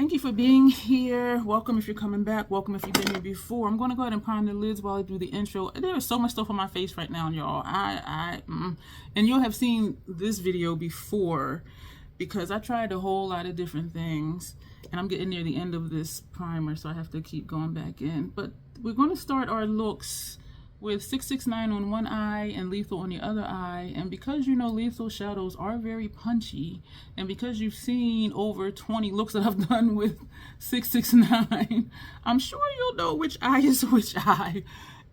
Thank you for being here. Welcome if you're coming back. Welcome if you've been here before. I'm going to go ahead and prime the lids while I do the intro. There is so much stuff on my face right now, y'all. And you'll have seen this video before because I tried a whole lot of different things. And I'm getting near the end of this primer, so I have to keep going back in. But we're going to start our looks with 669 on one eye and lethal on the other eye. And because you know lethal shadows are very punchy, and because you've seen over 20 looks that I've done with 669, I'm sure you'll know which eye is which eye.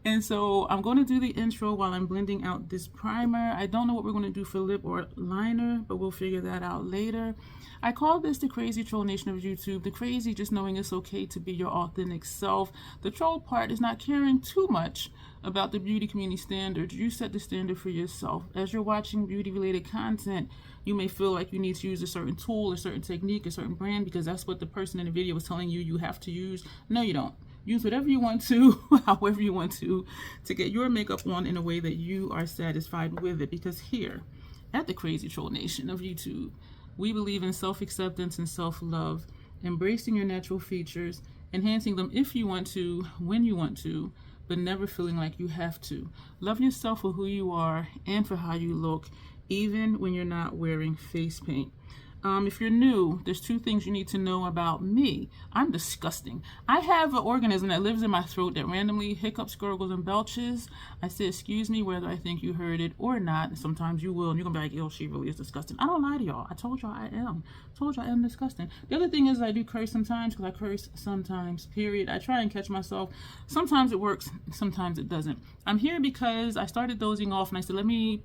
And so I'm going to do the intro while I'm blending out this primer. I don't know what we're going to do for lip or liner, but we'll figure that out later. I call this the crazy troll nation of YouTube. The crazy just knowing it's okay to be your authentic self. The troll part is not caring too much about the beauty community standards. You set the standard for yourself. As you're watching beauty related content, you may feel like you need to use a certain tool, a certain technique, a certain brand, because that's what the person in the video was telling you you have to use. No, you don't. Use whatever you want to, however you want to get your makeup on in a way that you are satisfied with it. Because here at the Crazy Troll Nation of YouTube, we believe in self-acceptance and self-love, embracing your natural features, enhancing them if you want to, when you want to, but never feeling like you have to. Love yourself for who you are and for how you look, even when you're not wearing face paint. If you're new, there's two things you need to know about me. I'm disgusting. I have an organism that lives in my throat that randomly hiccups, gurgles, and belches. I say excuse me whether I think you heard it or not. Sometimes you will, and you're gonna be like, yo, she really is disgusting. I don't lie to y'all. I told y'all I am. I am disgusting. The other thing is I do curse sometimes, because I curse sometimes, period. I try and catch myself. Sometimes it works, sometimes it doesn't. I'm here because I started dozing off and I said, let me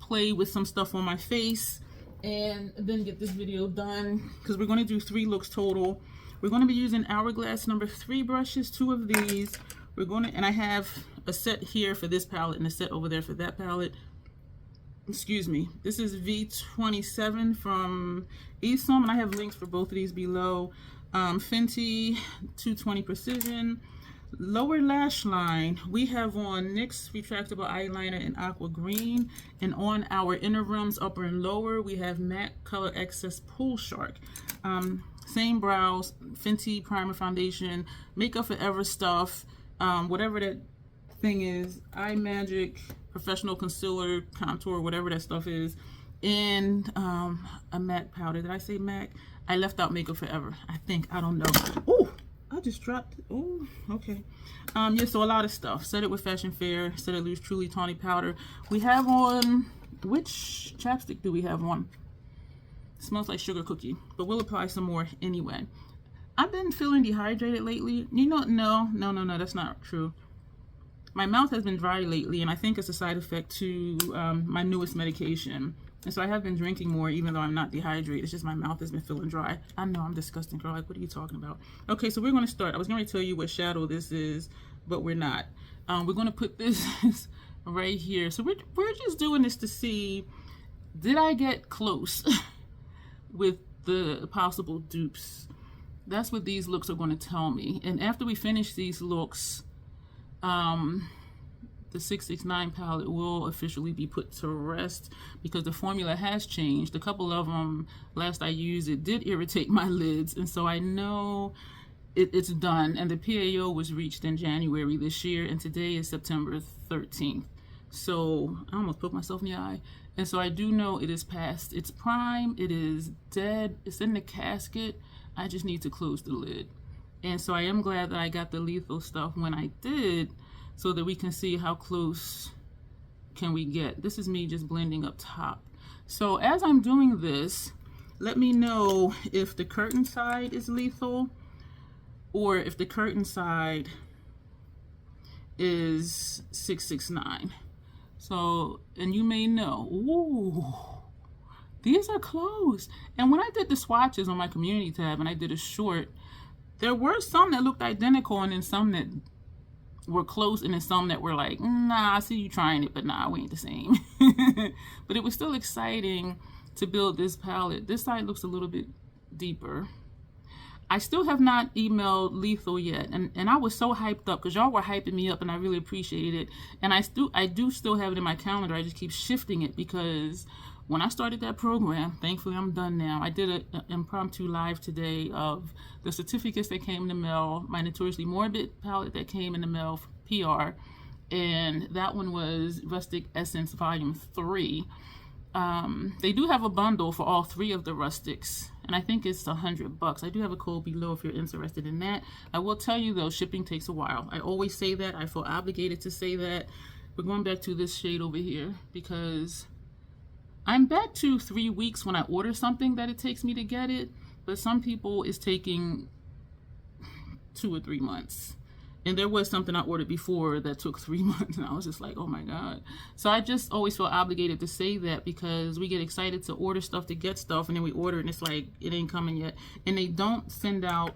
play with some stuff on my face and then get this video done, because we're going to do 3 looks total. We're going to be using Hourglass number 3 brushes, 2 of these. We're going to, and I have a set here for this palette and a set over there for that palette. Excuse me. This is V27 from Esom, and I have links for both of these below. Fenty 220 Precision. Lower lash line, we have on NYX retractable eyeliner in aqua green, and on our inner rims, upper and lower, we have matte color excess pool shark. Same brows, Fenty primer foundation, Makeup Forever stuff, whatever that thing is, Eye Magic professional concealer, contour, whatever that stuff is, and a matte powder. Did I say MAC? I left out Makeup Forever, I think. I don't know. Oh, I just dropped it. Oh, okay. Yeah, so a lot of stuff. Set It with Fashion Fair, Set It Loose Truly Tawny Powder. We have on, which chapstick do we have on? It smells like sugar cookie, but we'll apply some more anyway. I've been feeling dehydrated lately. You know, no, that's not true. My mouth has been dry lately, and I think it's a side effect to my newest medication. And so I have been drinking more, even though I'm not dehydrated. It's just my mouth has been feeling dry. I know, I'm disgusting, girl. Like, what are you talking about? Okay, so we're going to start. I was going to tell you what shadow this is, but we're not. We're going to put this right here. So we're just doing this to see, did I get close with the possible dupes? That's what these looks are going to tell me. And after we finish these looks, the 669 palette will officially be put to rest because the formula has changed. A couple of them, last I used it, did irritate my lids, and so I know it's done. And the PAO was reached in January this year, and today is September 13th. So I almost poked myself in the eye. And so I do know it is past its prime. It is dead. It's in the casket. I just need to close the lid. And so I am glad that I got the lethal stuff when I did, so that we can see how close can we get. This is me just blending up top. So as I'm doing this, let me know if the curtain side is lethal or if the curtain side is 669. So, and you may know, ooh, these are close. And when I did the swatches on my community tab and I did a short, there were some that looked identical and then some that were close, and then some that were like, nah, I see you trying it, but nah, we ain't the same. But it was still exciting to build this palette. This side looks a little bit deeper. I still have not emailed lethal yet, and I was so hyped up because y'all were hyping me up and I really appreciated it. And I do still have it in my calendar. I just keep shifting it because when I started that program, thankfully I'm done now. I did an impromptu live today of the certificates that came in the mail, my Notoriously Morbid palette that came in the mail for PR, and that one was Rustic Essence Volume 3. They do have a bundle for all 3 of the rustics, and I think it's $100. I do have a code below if you're interested in that. I will tell you though, shipping takes a while. I always say that. I feel obligated to say that. We're going back to this shade over here because I'm back to 3 weeks when I order something that it takes me to get it, but some people it's taking 2 or 3 months. And there was something I ordered before that took 3 months, and I was just like, oh my God. So I just always feel obligated to say that because we get excited to order stuff, to get stuff, and then we order and it's like, it ain't coming yet. And they don't send out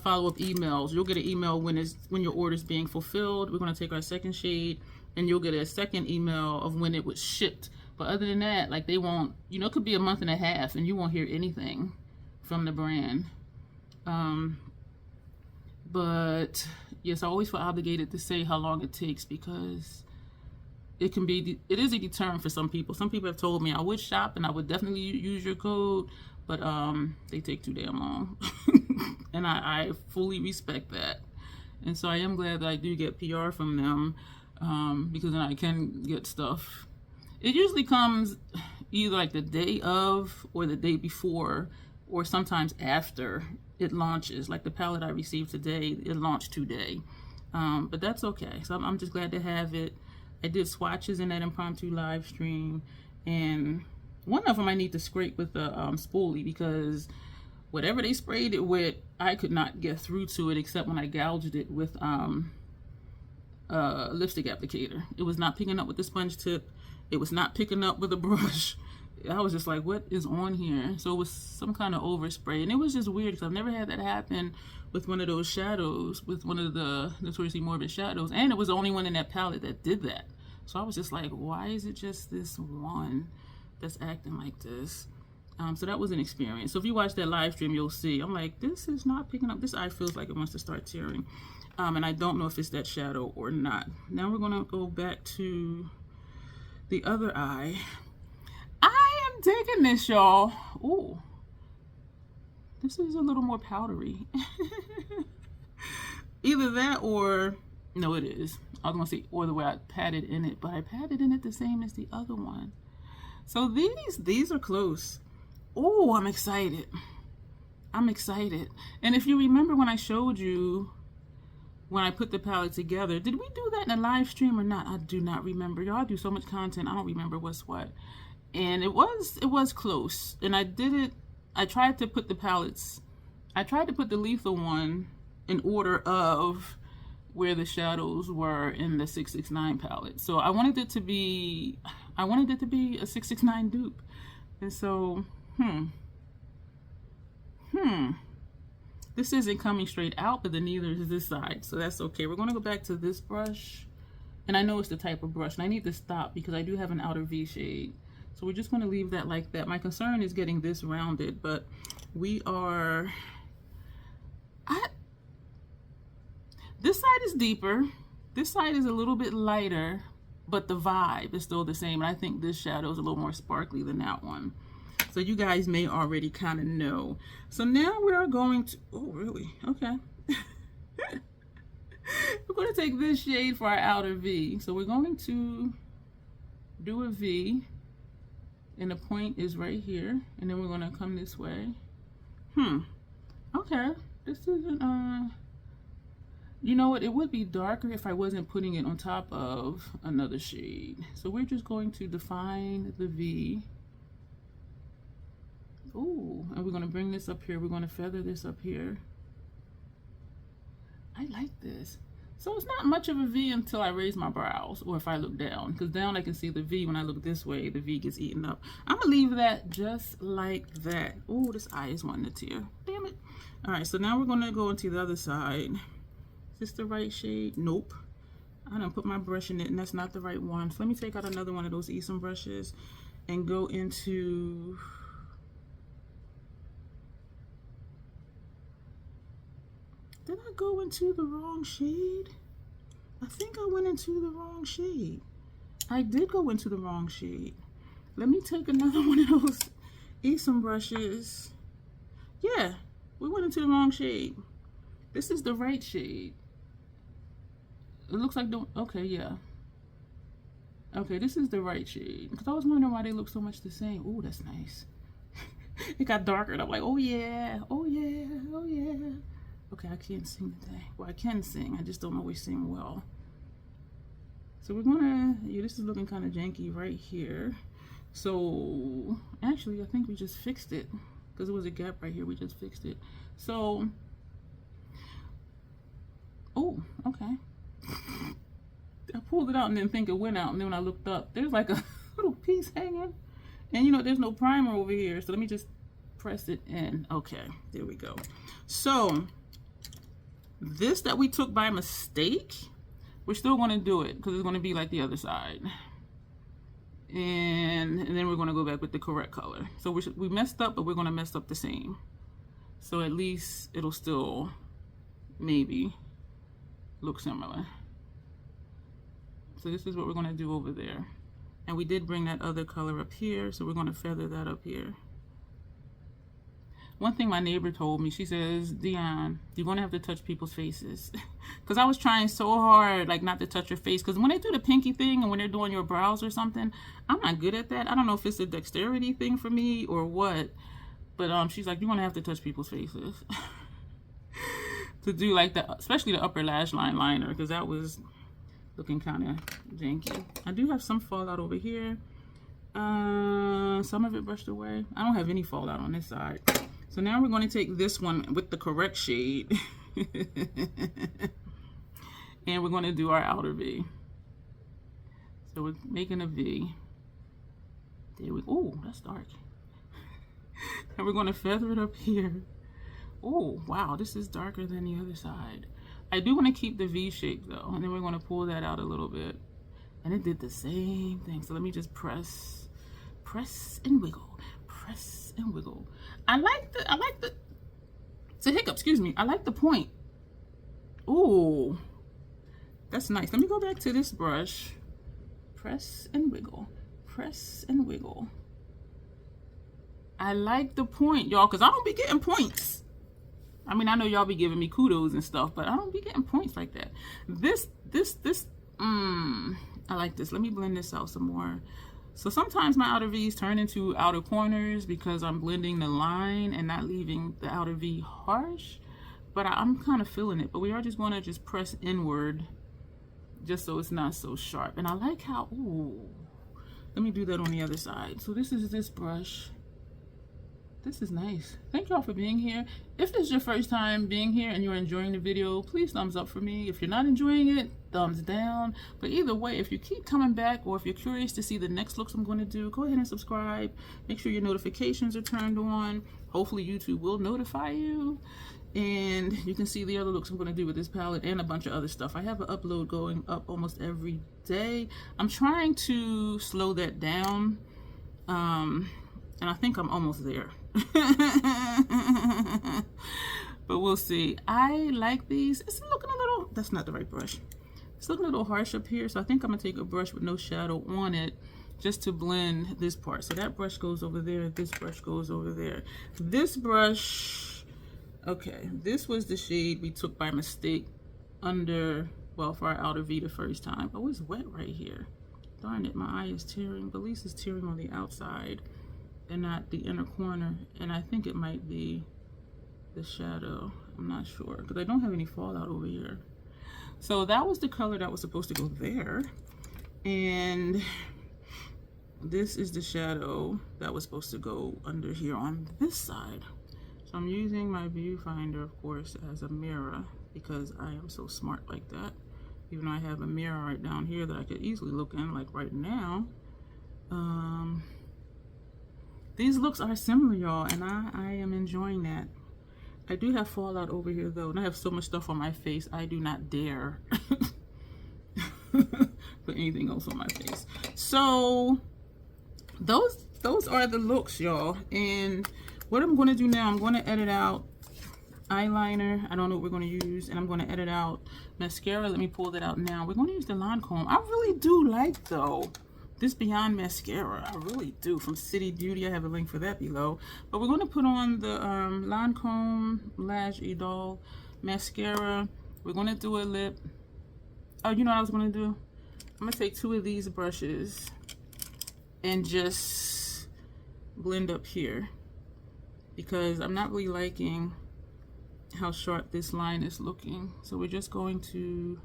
follow-up emails. You'll get an email when your order's being fulfilled. We're gonna take our second shade, and you'll get a second email of when it was shipped. But other than that, like they won't, you know, it could be a month and a half and you won't hear anything from the brand. But yes, I always feel obligated to say how long it takes because it is a deterrent for some people. Some people have told me I would shop and I would definitely use your code, but they take too damn long. And I fully respect that. And so I am glad that I do get PR from them because then I can get stuff. It usually comes either like the day of or the day before or sometimes after it launches. Like the palette I received today, it launched today. But that's okay. So I'm just glad to have it. I did swatches in that impromptu live stream, and one of them I need to scrape with the spoolie because whatever they sprayed it with, I could not get through to it except when I gouged it with lipstick applicator. It was not picking up with the sponge tip. It was not picking up with a brush. I was just like, what is on here? So it was some kind of overspray, and it was just weird because I've never had that happen with one of those shadows, with one of the Notoriously Morbid shadows, and it was the only one in that palette that did that. So I was just like, why is it just this one that's acting like this? So that was an experience. So if you watch that live stream, you'll see, I'm like, this is not picking up. This eye feels like it wants to start tearing. And I don't know if it's that shadow or not. Now we're gonna go back to the other eye. I am digging this, y'all. Ooh, this is a little more powdery. Either that or, no, it is. I was gonna say, or the way I patted in it, but I patted in it the same as the other one. So these are close. Oh, I'm excited. I'm excited. And if you remember when I showed you when I put the palette together, did we do that in a live stream or not? I do not remember. Y'all do so much content, I don't remember what's what. And it was close. And I tried to put the palettes, I tried to put the lethal one in order of where the shadows were in the 669 palette. So I wanted it to be a 669 dupe. And so, this isn't coming straight out, but then neither is this side. So that's okay. We're gonna go back to this brush. And I know it's the type of brush, and I need to stop because I do have an outer V shade. So we're just gonna leave that like that. My concern is getting this rounded, but we are, this side is deeper. This side is a little bit lighter, but the vibe is still the same. And I think this shadow is a little more sparkly than that one. So you guys may already kind of know. So now we are going to, oh really? Okay. We're going to take this shade for our outer V. So we're going to do a V, and the point is right here. And then we're going to come this way. Okay. This isn't, you know what? It would be darker if I wasn't putting it on top of another shade. So we're just going to define the V. Ooh, and we're going to bring this up here. We're going to feather this up here. I like this. So it's not much of a V until I raise my brows, or if I look down, because down I can see the V. When I look this way, the V gets eaten up. I'm gonna leave that just like that. Oh, this eye is wanting to tear. Damn it. All right, so now we're gonna go into the other side. Is this the right shade? Nope. I done put my brush in it, and that's not the right one. So let me take out another one of those Esom brushes and go into, did I go into the wrong shade? I think I went into the wrong shade. I did go into the wrong shade. Let me take another one of those Esom brushes. Yeah, we went into the wrong shade. This is the right shade. It looks like the, okay, yeah. Okay, this is the right shade. Because I was wondering why they look so much the same. Oh, that's nice. It got darker and I'm like, oh yeah, oh yeah, oh yeah. Okay, I can't sing today. Well, I can sing, I just don't always sing well. So we're gonna, yeah, this is looking kind of janky right here. So actually, I think we just fixed it because there was a gap right here. We just fixed it. So, oh, okay. I pulled it out and didn't think it went out, and then when I looked up, there's like a little piece hanging, and you know, there's no primer over here. So let me just press it in. Okay, there we go. So this that we took by mistake, we're still going to do it because it's going to be like the other side. And then we're going to go back with the correct color. So we messed up, but we're going to mess up the same. So at least it'll still maybe look similar. So this is what we're going to do over there. And we did bring that other color up here, so we're going to feather that up here. One thing my neighbor told me, she says, Dion, you're going to have to touch people's faces. Because I was trying so hard, like, not to touch your face. Because when they do the pinky thing and when they're doing your brows or something, I'm not good at that. I don't know if it's a dexterity thing for me or what. But she's like, you're going to have to touch people's faces. To do, like, especially the upper lash line liner. Because that was looking kind of janky. I do have some fallout over here. Some of it brushed away. I don't have any fallout on this side. So now we're going to take this one with the correct shade. And we're going to do our outer V. So we're making a V. There we go. Oh, that's dark. And we're going to feather it up here. Oh, wow, this is darker than the other side. I do want to keep the V shape though. And then we're going to pull that out a little bit. And it did the same thing. So let me just press and wiggle, press and wiggle. I like the, it's a hiccup, excuse me. I like the point. Ooh, that's nice. Let me go back to this brush. Press and wiggle, press and wiggle. I like the point, y'all, because I don't be getting points. I mean, I know y'all be giving me kudos and stuff, but I don't be getting points like that. I like this. Let me blend this out some more. So sometimes my outer V's turn into outer corners because I'm blending the line and not leaving the outer V harsh. But I'm kind of feeling it. But we are just going to just press inward just so it's not so sharp. And I like how, ooh, let me do that on the other side. So this is this brush. This is nice. Thank y'all for being here. If this is your first time being here and you're enjoying the video, please thumbs up for me. If you're not enjoying it, thumbs down. But either way, if you keep coming back or if you're curious to see the next looks I'm going to do, go ahead and subscribe. Make sure your notifications are turned on. Hopefully YouTube will notify you. And you can see the other looks I'm going to do with this palette and a bunch of other stuff. I have an upload going up almost every day. I'm trying to slow that down. And I think I'm almost there. But we'll see. I like these. It's looking a little, that's not the right brush. It's looking a little harsh up here. So I think I'm going to take a brush with no shadow on it just to blend this part. So that brush goes over there. This brush goes over there. This brush, okay, this was the shade we took by mistake under, well, for our outer V the first time. Oh, it's wet right here. Darn it, my eye is tearing. But at least it's tearing on the outside and not the inner corner. And I think it might be the shadow. I'm not sure because I don't have any fallout over here. So that was the color that was supposed to go there. And this is the shadow that was supposed to go under here on this side. So I'm using my viewfinder, of course, as a mirror because I am so smart like that. Even though I have a mirror right down here that I could easily look in, like right now. These looks are similar, y'all, and I am enjoying that. I do have fallout over here, though, and I have so much stuff on my face, I do not dare put anything else on my face. So, those are the looks, y'all. And what I'm going to do now, I'm going to edit out eyeliner. I don't know what we're going to use, and I'm going to edit out mascara. Let me pull that out now. We're going to use the Lancome. I really do like, though, this Beyond mascara. I really do. From City Beauty. I have a link for that below. But we're going to put on the Lancome Lash Idole mascara. We're going to do a lip. Oh, you know what I was going to do? I'm going to take 2 of these brushes and just blend up here, because I'm not really liking how sharp this line is looking. So we're just going to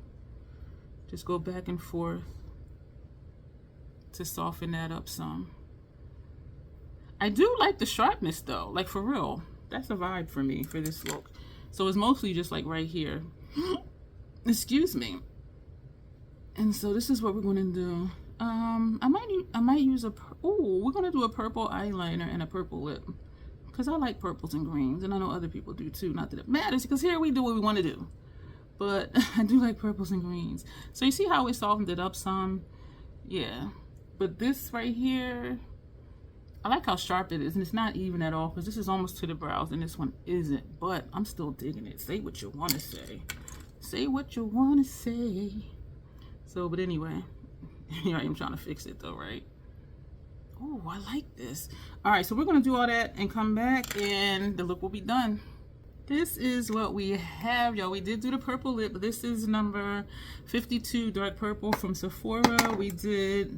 just go back and forth to soften that up some. I do like the sharpness though, like for real. That's a vibe for me for this look. So it's mostly just like right here. Excuse me. And so this is what we're gonna do. I might use a, oh, we're gonna do a purple eyeliner and a purple lip, because I like purples and greens, and I know other people do too. Not that it matters, because here we do what we want to do. But I do like purples and greens. So you see how we softened it up some? Yeah. But this right here, I like how sharp it is, and it's not even at all, because this is almost to the brows and this one isn't, but I'm still digging it. Say what you want to say. Say what you want to say. So, but anyway, here I am trying to fix it though, right? Oh, I like this. All right, so we're going to do all that and come back, and the look will be done. This is what we have, y'all. We did do the purple lip. This is number 52 dark purple from Sephora. We did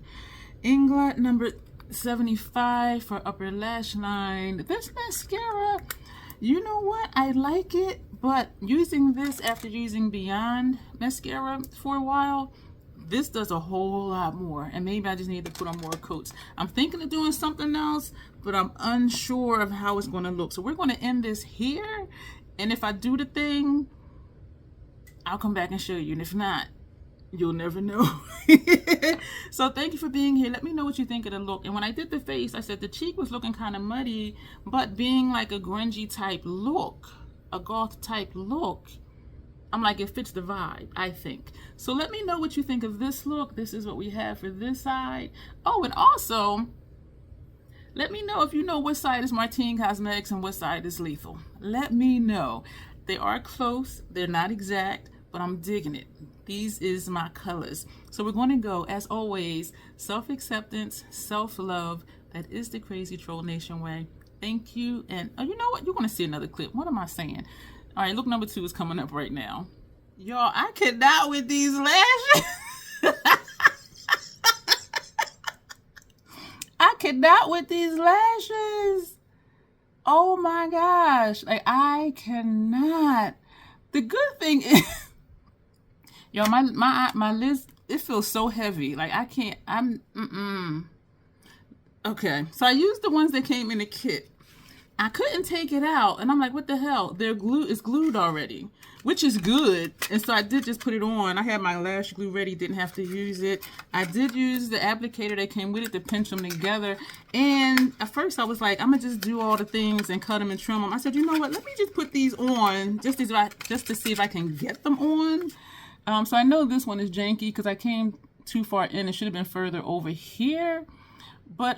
Inglot number 75 for upper lash line. This mascara, you know what? I like it, but using this after using Beyond mascara for a while, this does a whole lot more, and maybe I just need to put on more coats. I'm thinking of doing something else, but I'm unsure of how it's going to look. So we're going to end this here, and if I do the thing, I'll come back and show you, and if not, you'll never know. So thank you for being here. Let me know what you think of the look. And when I did the face, I said the cheek was looking kind of muddy, but being like a grungy type look, a goth type look, I'm like, it fits the vibe, I think. So let me know what you think of this look. This is what we have for this side. Oh, and also, let me know if you know what side is Martine Cosmetics and what side is Lethal. Let me know. They are close. They're not exact, but I'm digging it. These is my colors. So we're going to go, as always, self-acceptance, self-love. That is the Crazy Troll Nation way. Thank you. And oh, you know what? You're going to see another clip. What am I saying? All right, look number 2 is coming up right now. Y'all, I cannot with these lashes. I cannot with these lashes. Oh my gosh. Like, I cannot. The good thing is, yo, my lids, it feels so heavy. Like, I can't, Okay, so I used the ones that came in the kit. I couldn't take it out, and I'm like, what the hell? It's glued already, which is good. And so I did just put it on. I had my lash glue ready, didn't have to use it. I did use the applicator that came with it to pinch them together. And at first I was like, I'm gonna just do all the things and cut them and trim them. I said, you know what? Let me just put these on just to see if I can get them on. So I know this one is janky because I came too far in. It should have been further over here. But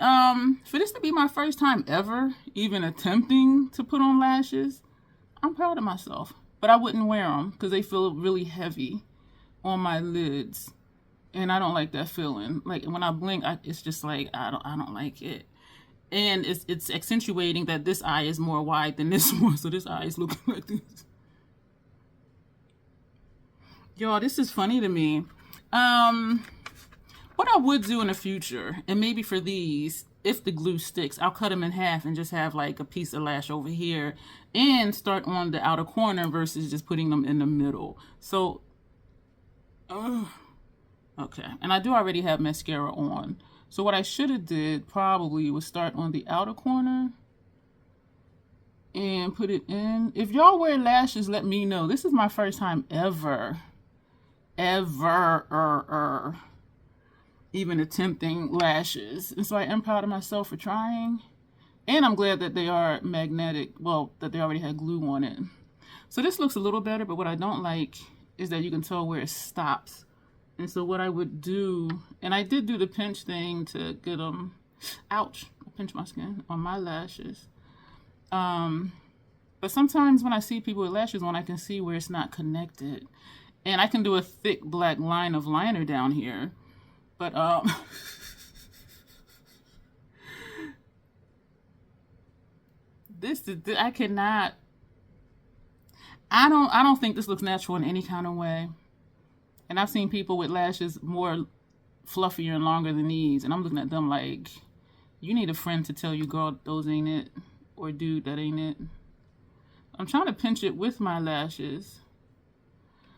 for this to be my first time ever even attempting to put on lashes, I'm proud of myself. But I wouldn't wear them because they feel really heavy on my lids, and I don't like that feeling. Like when I blink, it's just like I don't like it, and it's accentuating that this eye is more wide than this one, so this eye is looking like this. Y'all, this is funny to me. What I would do in the future, and maybe for these, if the glue sticks, I'll cut them in half and just have like a piece of lash over here and start on the outer corner versus just putting them in the middle. So, okay. And I do already have mascara on. So what I should have did probably was start on the outer corner and put it in. If y'all wear lashes, let me know. This is my first time ever even attempting lashes, and so I am proud of myself for trying, and I'm glad that they are magnetic, well, that they already had glue on it. So this looks a little better, but what I don't like is that you can tell where it stops. And so what I would do, and I did do the pinch thing to get them, ouch, I pinched my skin on my lashes, but sometimes when I see people with lashes on, I can see where it's not connected, and I can do a thick black line of liner down here. But I cannot. I don't think this looks natural in any kind of way. And I've seen people with lashes more fluffier and longer than these, and I'm looking at them like, you need a friend to tell you, girl, those ain't it, or dude, that ain't it. I'm trying to pinch it with my lashes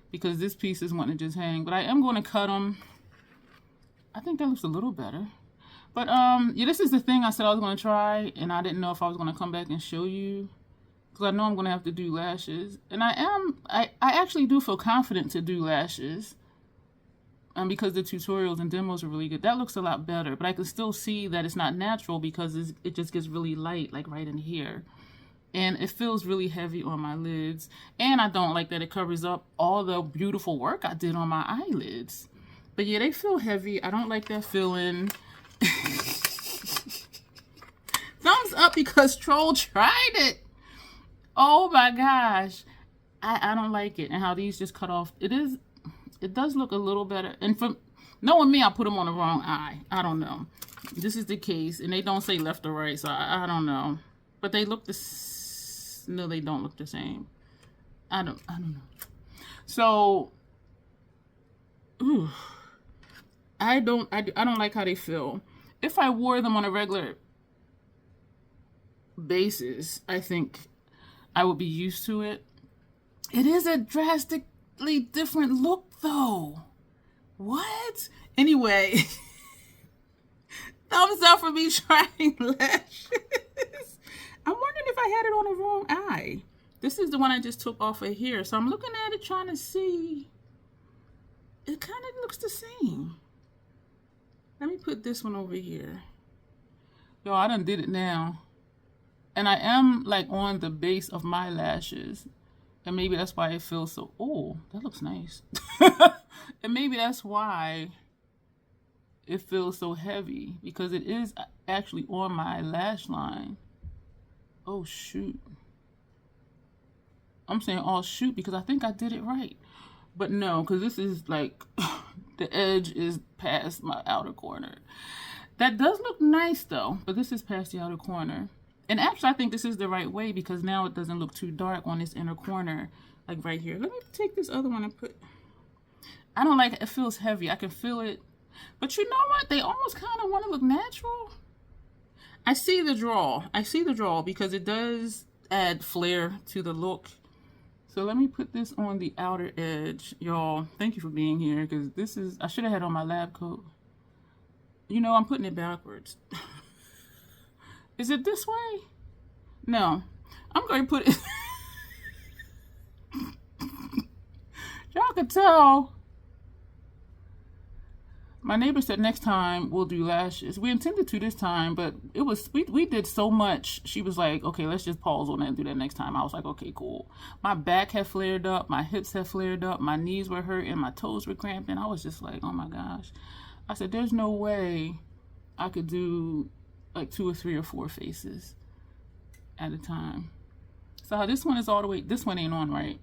because this piece is wanting to just hang, but I am going to cut them. I think that looks a little better. But yeah, this is the thing I said I was going to try, and I didn't know if I was going to come back and show you, because I know I'm going to have to do lashes. And I actually do feel confident to do lashes. Because the tutorials and demos are really good. That looks a lot better, but I can still see that it's not natural because it just gets really light, like right in here. And it feels really heavy on my lids. And I don't like that it covers up all the beautiful work I did on my eyelids. But yeah, they feel heavy. I don't like that feeling. Thumbs up because Troll tried it. Oh my gosh. I don't like it. And how these just cut off. It does look a little better. And from knowing me, I put them on the wrong eye. I don't know. This is the case. And they don't say left or right, so I don't know. But they look no, they don't look the same. I don't know. So, ooh, I don't like how they feel. If I wore them on a regular basis, I think I would be used to it. It is a drastically different look, though. What? Anyway, thumbs up for me trying lashes. I'm wondering if I had it on the wrong eye. This is the one I just took off of here. So I'm looking at it trying to see. It kind of looks the same. Let me put this one over here. Yo, I done did it now. And I am like on the base of my lashes. And maybe that's why it feels so, oh, that looks nice. And maybe that's why it feels so heavy, because it is actually on my lash line. Oh, shoot. I'm saying, oh, shoot, because I think I did it right. But no, because this is like, the edge is past my outer corner. That does look nice, though, but this is past the outer corner. And actually, I think this is the right way, because now it doesn't look too dark on this inner corner, like right here. Let me take this other one and put... I don't like it. It feels heavy. I can feel it. But you know what? They almost kind of want to look natural. I see the draw. I see the draw because it does add flair to the look. So let me put this on the outer edge. Y'all, thank you for being here, because this is... I should have had on my lab coat. You know, I'm putting it backwards. Is it this way? No. I'm going to put it... Y'all can tell. My neighbor said next time we'll do lashes. We intended to this time, but it was we did so much. She was like, okay, let's just pause on that and do that next time. I was like, okay, cool. My back had flared up. My hips had flared up. My knees were hurting. My toes were cramping. I was just like, oh my gosh. I said, there's no way I could do like 2 or 3 or 4 faces at a time. So this one is all the way, this one ain't on right.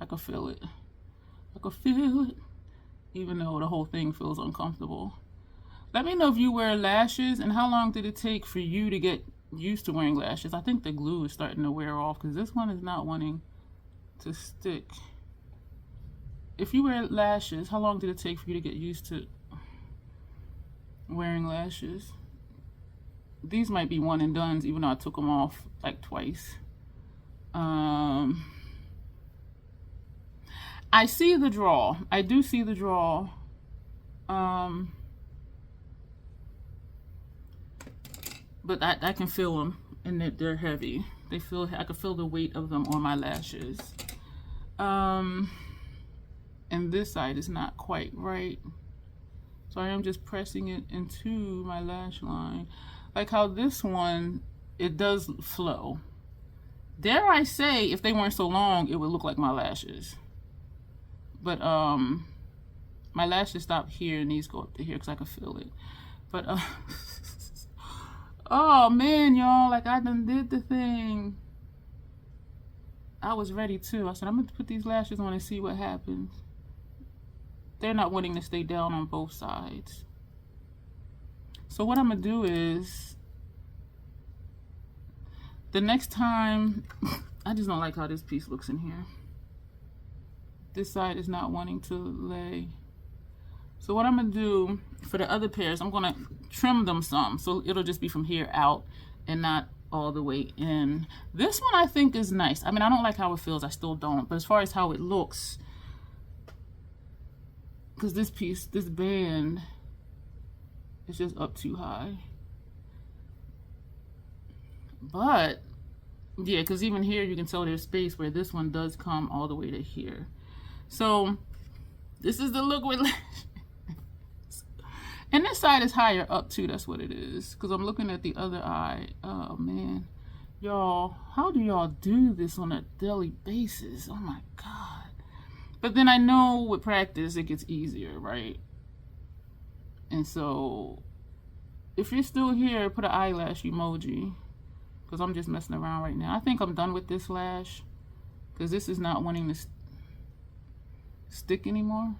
I can feel it. I can feel it, even though the whole thing feels uncomfortable. Let me know if you wear lashes, and how long did it take for you to get used to wearing lashes. I think the glue is starting to wear off, because this one is not wanting to stick. If you wear lashes, how long did it take for you to get used to wearing lashes? These might be one and dones, even though I took them off like twice. I see the draw. I do see the draw. But I can feel them, and they're heavy. I can feel the weight of them on my lashes. And this side is not quite right. So I am just pressing it into my lash line. Like how this one, it does flow. Dare I say, if they weren't so long, it would look like my lashes. But my lashes stop here and these go up to here because I can feel it. But oh man, y'all, like I done did the thing. I was ready too. I said, I'm gonna put these lashes on and see what happens. They're not wanting to stay down on both sides. So what I'm gonna do is, The next time, I just don't like how this piece looks in here. This side is not wanting to lay. So what I'm gonna do for the other pairs, I'm gonna trim them some. So it'll just be from here out and not all the way in. This one I think is nice. I mean, I don't like how it feels, I still don't. But as far as how it looks, because this piece, this band is just up too high. But yeah, because even here you can tell there's space where this one does come all the way to here. So this is the look with lashes. And this side is higher up too, that's what it is. Because I'm looking at the other eye. Oh man. Y'all, how do y'all do this on a daily basis? Oh my God. But then I know with practice it gets easier, right? And so if you're still here, put an eyelash emoji. Because I'm just messing around right now. I think I'm done with this lash. Because this is not wanting to stick anymore.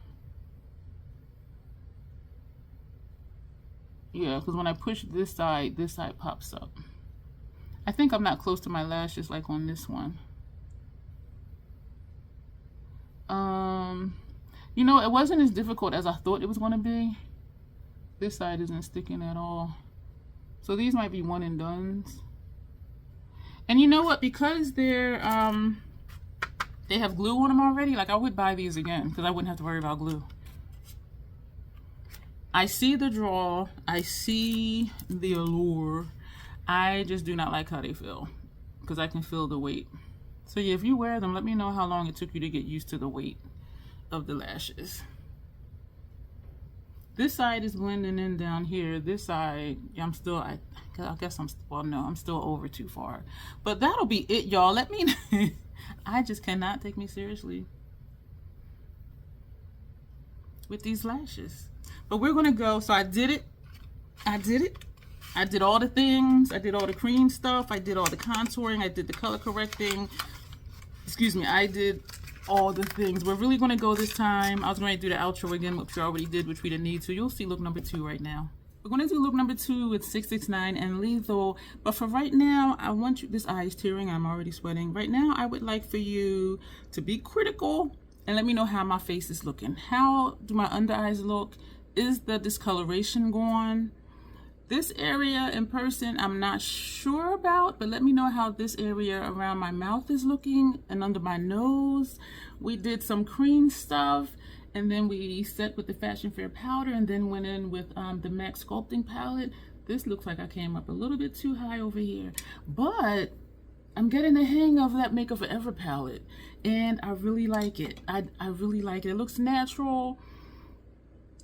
Yeah, because when I push this side pops up. I think I'm not close to my lashes like on this one. You know, it wasn't as difficult as I thought it was going to be. This side isn't sticking at all. So these might be one and dones. And you know what? Because they're they have glue on them already, like I would buy these again because I wouldn't have to worry about glue. I see the draw, I see the allure. I just do not like how they feel because I can feel the weight. So yeah, if you wear them, let me know how long it took you to get used to the weight of the lashes. This side is blending in down here. This side, I'm still, I guess I'm, well, no, I'm still over too far. But that'll be it, y'all. Let me know. I just cannot take me seriously with these lashes. But we're gonna go, so I did it. I did all the things. I did all the cream stuff. I did all the contouring. I did the color correcting. Excuse me, I did all the things. We're really gonna go this time. I was going to do the outro again, which we already did, which we didn't need to. You'll see look number 2 right now. We're gonna do look number 2 with 669 and Lethal. But for right now, I want you, this eye is tearing, I'm already sweating. Right now, I would like for you to be critical and let me know how my face is looking. How do my under eyes look? Is the discoloration gone? This area in person, I'm not sure about, but let me know how this area around my mouth is looking and under my nose. We did some cream stuff, and then we set with the Fashion Fair powder, and then went in with the MAC Sculpting palette. This looks like I came up a little bit too high over here, but I'm getting the hang of that Makeup Forever palette, and I really like it. I really like it. It looks natural.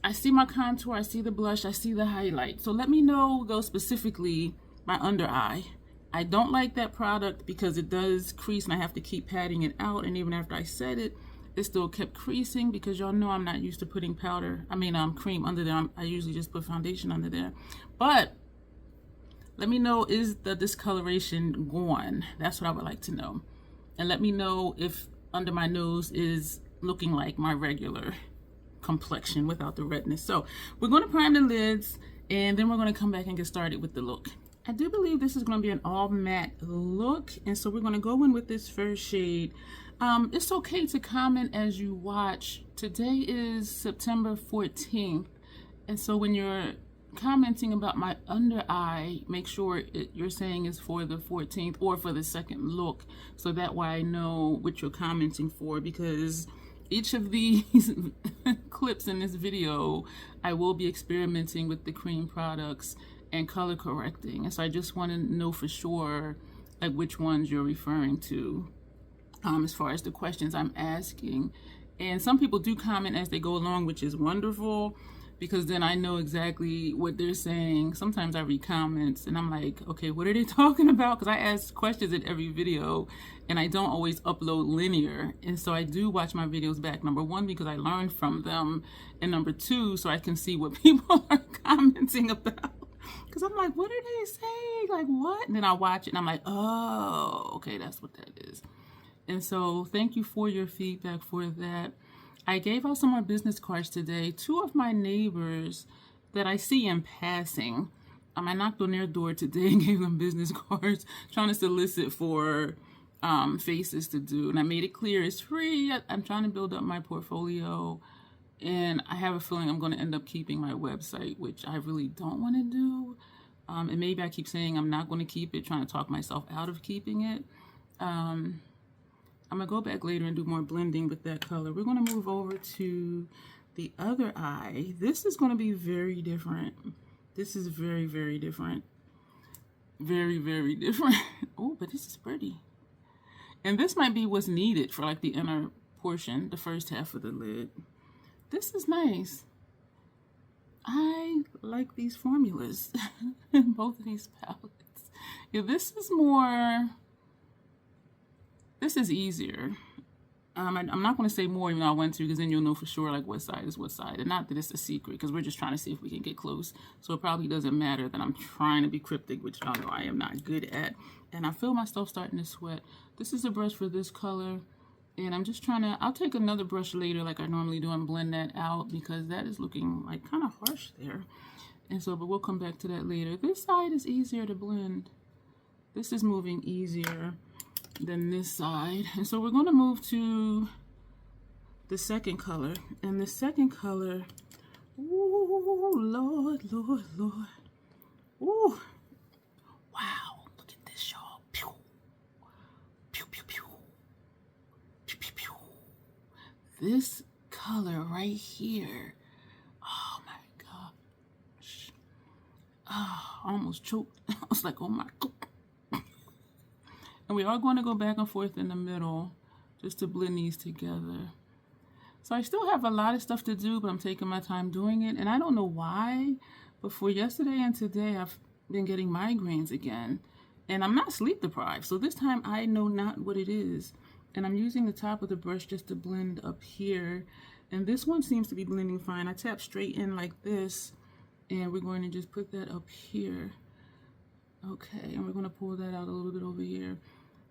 I see my contour, I see the blush, I see the highlight. So let me know, though, specifically my under eye. I don't like that product because it does crease and I have to keep patting it out. And even after I set it, it still kept creasing because y'all know I'm not used to putting powder, cream under there. I usually just put foundation under there. But let me know, is the discoloration gone? That's what I would like to know. And let me know if under my nose is looking like my regular complexion without the redness. So we're going to prime the lids and then we're going to come back and get started with the look. I do believe this is going to be an all matte look, and so we're going to go in with this first shade. It's okay to comment as you watch. Today is September 14th, and so when you're commenting about my under eye, make sure you're saying is for the 14th or for the second look, so that way I know what you're commenting for, because each of these clips in this video, I will be experimenting with the cream products and color correcting. And so I just want to know for sure like which ones you're referring to as far as the questions I'm asking. And some people do comment as they go along, which is wonderful, because then I know exactly what they're saying. Sometimes I read comments and I'm like, okay, what are they talking about? Because I ask questions in every video and I don't always upload linear. And so I do watch my videos back. Number one, because I learned from them. And number two, so I can see what people are commenting about. Because I'm like, what are they saying? Like, what? And then I watch it and I'm like, oh, okay, that's what that is. And so thank you for your feedback for that. I gave out some more business cards today. Two of my neighbors that I see in passing, I knocked on their door today and gave them business cards, trying to solicit for faces to do. And I made it clear it's free. I'm trying to build up my portfolio. And I have a feeling I'm going to end up keeping my website, which I really don't want to do. And maybe I keep saying I'm not going to keep it, trying to talk myself out of keeping it. I'm going to go back later and do more blending with that color. We're going to move over to the other eye. This is going to be very different. This is very, very different. Very, very different. Oh, but this is pretty. And this might be what's needed for like the inner portion, the first half of the lid. This is nice. I like these formulas in both of these palettes. Yeah, this is easier. I'm not going to say more even though I went to, because then you'll know for sure like what side is what side. And not that it's a secret, because we're just trying to see if we can get close. So it probably doesn't matter that I'm trying to be cryptic, which y'all know I am not good at. And I feel myself starting to sweat. This is a brush for this color. And I'm just trying to, I'll take another brush later like I normally do and blend that out, because that is looking like kind of harsh there. And so, but we'll come back to that later. This side is easier to blend. This is moving easier than this side. And so we're going to move to the second color. And the second color, ooh, Lord, Lord, Lord. Ooh, wow, look at this, y'all. Pew, pew, pew, pew. Pew, pew, pew. This color right here, oh my gosh. Oh, I almost choked. I was like, oh my God. And we are going to go back and forth in the middle just to blend these together. So I still have a lot of stuff to do, but I'm taking my time doing it. And I don't know why, but for yesterday and today, I've been getting migraines again. And I'm not sleep deprived. So this time I know not what it is. And I'm using the top of the brush just to blend up here. And this one seems to be blending fine. I tap straight in like this. And we're going to just put that up here. Okay, and we're going to pull that out a little bit over here.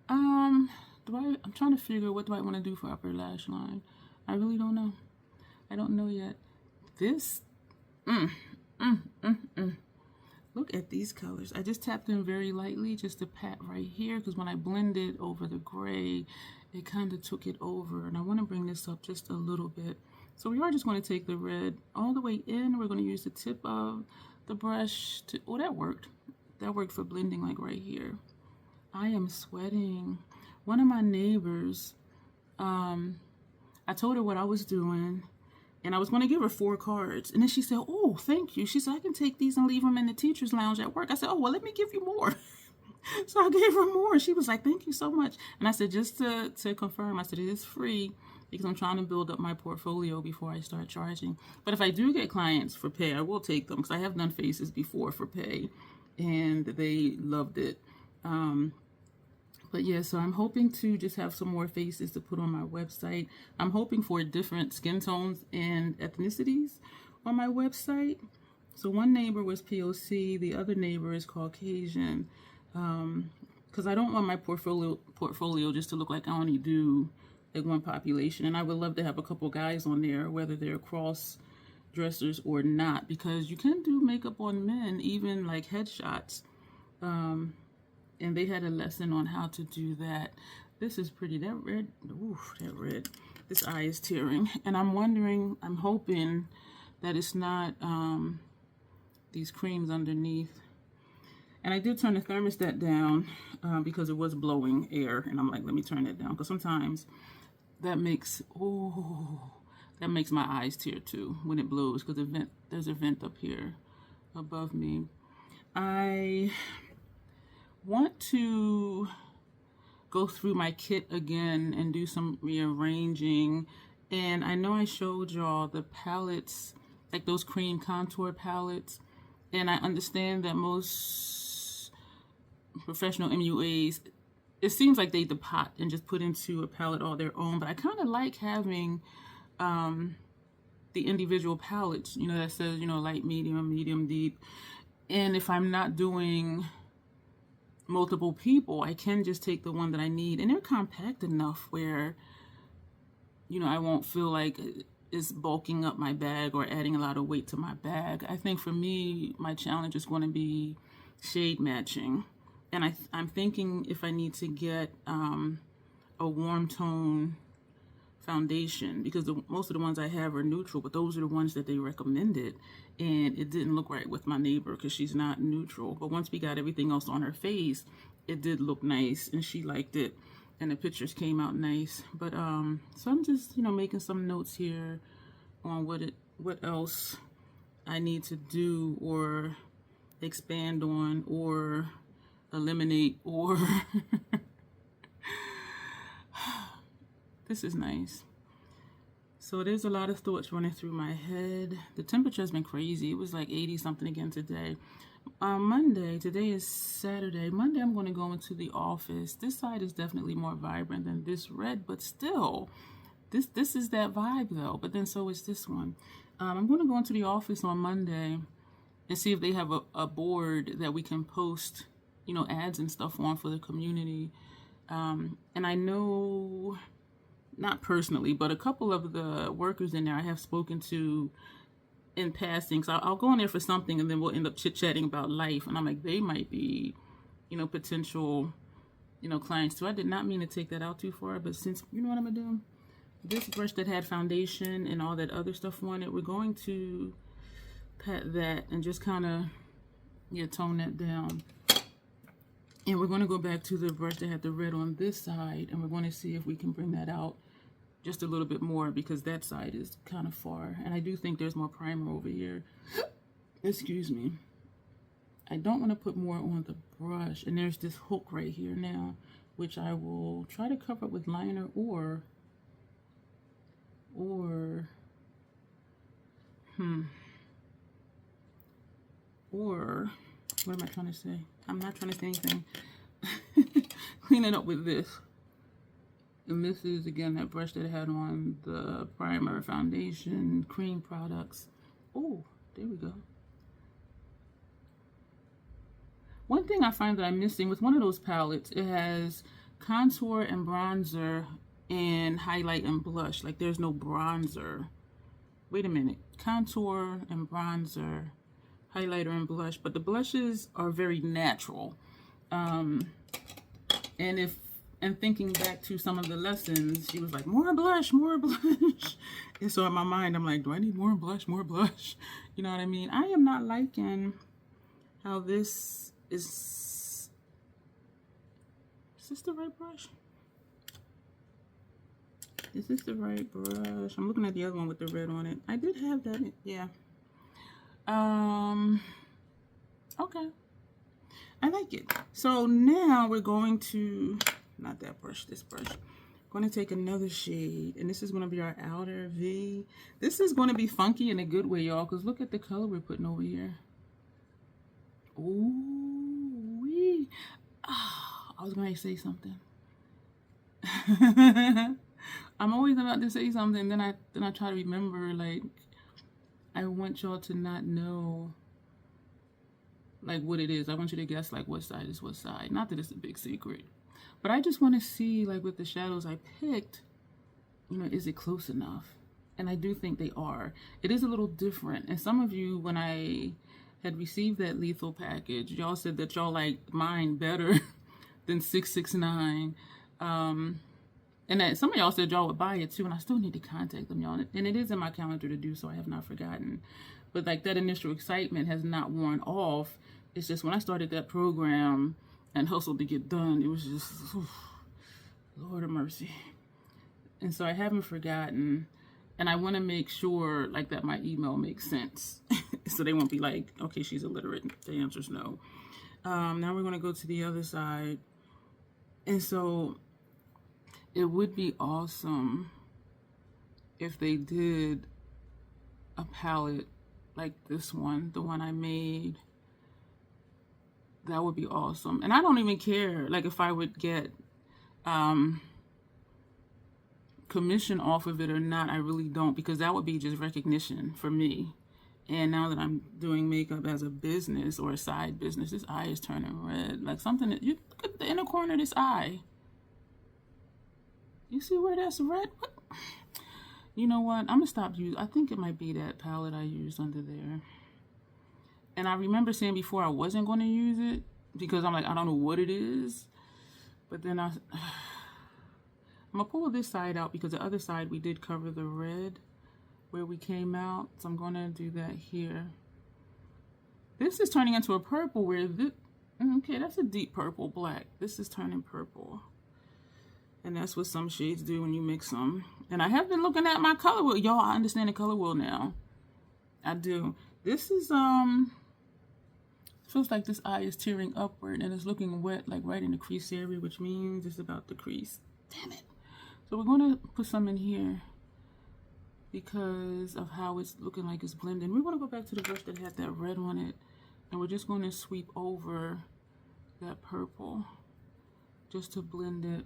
I'm trying to figure what do I want to do for upper lash line. I really don't know. I don't know yet. This, look at these colors. I just tapped in very lightly just to pat right here, because when I blended over the gray, it kind of took it over. And I want to bring this up just a little bit. So we are just going to take the red all the way in. We're going to use the tip of the brush to, oh, that worked. That worked for blending like right here. I am sweating. One of my neighbors, I told her what I was doing, and I was going to give her 4 cards. And then she said, oh, thank you. She said, I can take these and leave them in the teacher's lounge at work. I said, oh, well, let me give you more. So I gave her more. She was like, thank you so much. And I said, just to confirm, I said, it is free because I'm trying to build up my portfolio before I start charging. But if I do get clients for pay, I will take them, because I have done faces before for pay, and they loved it. But yeah, so I'm hoping to just have some more faces to put on my website. I'm hoping for different skin tones and ethnicities on my website. So one neighbor was POC, the other neighbor is Caucasian, because I don't want my portfolio just to look like I only do like one population. And I would love to have a couple guys on there, whether they're cross dressers or not, because you can do makeup on men, even like headshots. And they had a lesson on how to do that. This is pretty. That red, oof, that red. This eye is tearing. And I'm wondering, I'm hoping that it's not these creams underneath. And I did turn the thermostat down because it was blowing air. And I'm like, let me turn it down, because sometimes that makes, that makes my eyes tear too when it blows, because there's a vent up here above me. I want to go through my kit again and do some rearranging. And I know I showed y'all the palettes, like those cream contour palettes. And I understand that most professional MUAs, it seems like they depot and just put into a palette all their own. But I kind of like having the individual palettes, you know, that says, you know, light, medium, deep. And if I'm not doing multiple people, I can just take the one that I need, and they're compact enough where, you know, I won't feel like is bulking up my bag or adding a lot of weight to my bag. I think for me, my challenge is going to be shade matching. And I'm thinking if I need to get a warm tone foundation, because most of the ones I have are neutral, but those are the ones that they recommended, and it didn't look right with my neighbor because she's not neutral. But once we got everything else on her face, it did look nice and she liked it, and the pictures came out nice. But so I'm just, you know, making some notes here on what else I need to do or expand on or eliminate or this is nice. So there's a lot of thoughts running through my head. The temperature has been crazy. It was like 80 something again today. Monday, today is Saturday. Monday I'm going to go into the office. This side is definitely more vibrant than this red, but still, this is that vibe though. But then so is this one. I'm going to go into the office on Monday and see if they have a board that we can post, you know, ads and stuff on for the community. And I know, not personally, but a couple of the workers in there I have spoken to in passing. So I'll go in there for something and then we'll end up chit-chatting about life. And I'm like, they might be, you know, potential, you know, clients too. I did not mean to take that out too far, but since, you know what I'm gonna do? This brush that had foundation and all that other stuff on it, we're going to pat that and just kind of, yeah, tone that down. And we're going to go back to the brush that had the red on this side, and we're going to see if we can bring that out just a little bit more, because that side is kind of far. And I do think there's more primer over here. Excuse me. I don't want to put more on the brush. And there's this hook right here now, which I will try to cover up with liner or what am I trying to say? I'm not trying to say anything. Clean it up with this. And this is, again, that brush that I had on the primer, foundation, cream products. Oh, there we go. One thing I find that I'm missing with one of those palettes, it has contour and bronzer and highlight and blush. Like, there's no bronzer. Wait a minute. Contour and bronzer, highlighter and blush, but the blushes are very natural. And thinking back to some of the lessons, she was like, more blush, more blush. And so in my mind, I'm like, do I need more blush, more blush? You know what I mean? I am not liking how this is this the right brush? Is this the right brush? I'm looking at the other one with the red on it. I did have that, yeah. Okay. I like it. So now we're going to, not that brush, this brush. Going to take another shade, and this is going to be our outer V. This is going to be funky in a good way, y'all, because look at the color we're putting over here. Ooh, wee. Oh, I was going to say something. I'm always about to say something, then I try to remember, like, I want y'all to not know, like, what it is. I want you to guess, like, what side is what side. Not that it's a big secret. But I just want to see, like, with the shadows I picked, you know, is it close enough? And I do think they are. It is a little different. And some of you, when I had received that lethal package, y'all said that y'all liked mine better than 669. And that some of y'all said y'all would buy it too, and I still need to contact them, y'all. And it is in my calendar to do so. I have not forgotten. But like, that initial excitement has not worn off. It's just when I started that program and hustled to get done, it was just, oof, Lord of mercy. And so I haven't forgotten. And I want to make sure, like, that my email makes sense. So they won't be like, okay, she's illiterate. The answer's no. Now we're going to go to the other side. And so it would be awesome if they did a palette like this one, the one I made. That would be awesome. And I don't even care, like, if I would get commission off of it or not. I really don't, because that would be just recognition for me. And now that I'm doing makeup as a business or a side business, this eye is turning red. Like, something that, you look at the inner corner of this eye. You see where that's red? What? You know what? I'm gonna stop using. I think it might be that palette I used under there. And I remember saying before I wasn't going to use it because I'm like, I don't know what it is. But then I'm gonna pull this side out because the other side we did cover the red where we came out. So I'm gonna do that here. This is turning into a purple where this, okay, that's a deep purple black. This is turning purple. And that's what some shades do when you mix them. And I have been looking at my color wheel. Y'all, I understand the color wheel now. I do. This is, feels like this eye is tearing upward and it's looking wet, like right in the crease area, which means it's about to crease. Damn it. So we're going to put some in here because of how it's looking like it's blending. We're going to go back to the brush that had that red on it. And we're just going to sweep over that purple just to blend it.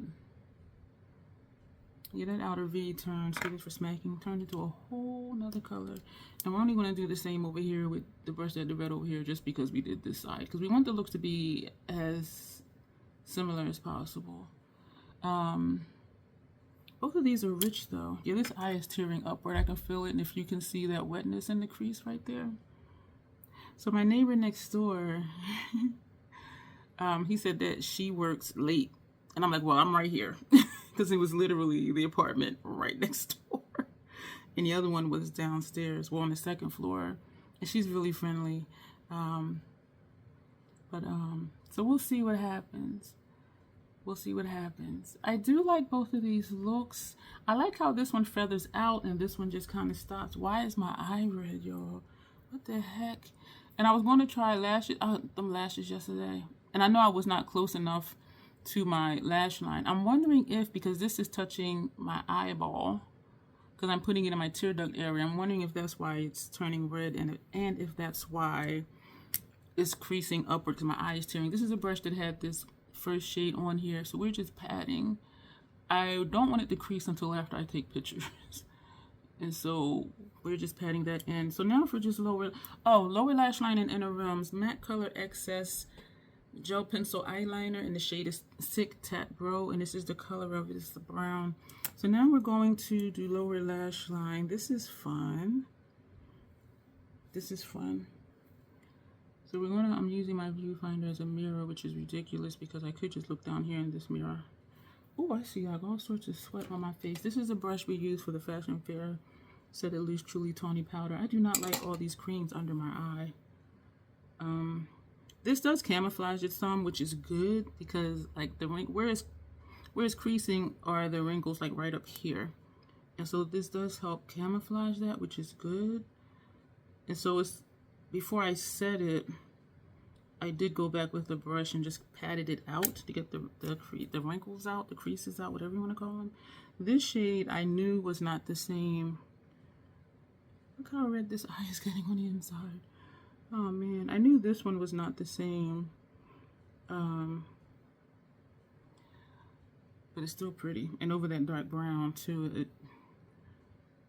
Yeah, that outer V turned, excuse me for smacking, turned into a whole nother color. And we're only going to do the same over here with the brush that had the red over here just because we did this side. Because we want the looks to be as similar as possible. Both of these are rich though. Yeah, this eye is tearing upward. I can feel it. And if you can see that wetness in the crease right there. So my neighbor next door, he said that she works late. And I'm like, well, I'm right here. Because it was literally the apartment right next door. And the other one was downstairs, well, on the second floor. And she's really friendly. So we'll see what happens. We'll see what happens. I do like both of these looks. I like how this one feathers out and this one just kind of stops. Why is my eye red, y'all? What the heck? And I was going to try them lashes yesterday. And I know I was not close enough to my lash line. I'm wondering if, because this is touching my eyeball, because I'm putting it in my tear duct area, I'm wondering if that's why it's turning red and if that's why it's creasing upward because my eye is tearing. This is a brush that had this first shade on here, so we're just patting. I don't want it to crease until after I take pictures. And so we're just patting that in. So now for just lower lash line and inner rims, matte color excess gel pencil eyeliner, and the shade is Sick Tat Bro, and this is the color of it, it's the brown. So now we're going to do lower lash line. This is fun. This is fun. So I'm using my viewfinder as a mirror, which is ridiculous because I could just look down here in this mirror. Oh, I see like all sorts of sweat on my face. This is a brush we use for the Fashion Fair Set It Loose Truly Tawny Powder. I do not like all these creams under my eye. This does camouflage it some, which is good because like where it's creasing are the wrinkles like right up here. And so this does help camouflage that, which is good. And so it's, before I set it, I did go back with the brush and just patted it out to get the wrinkles out, the creases out, whatever you want to call them. This shade I knew was not the same. Look how red this eye is getting on the inside. Oh man, I knew this one was not the same. But it's still pretty. And over that dark brown too,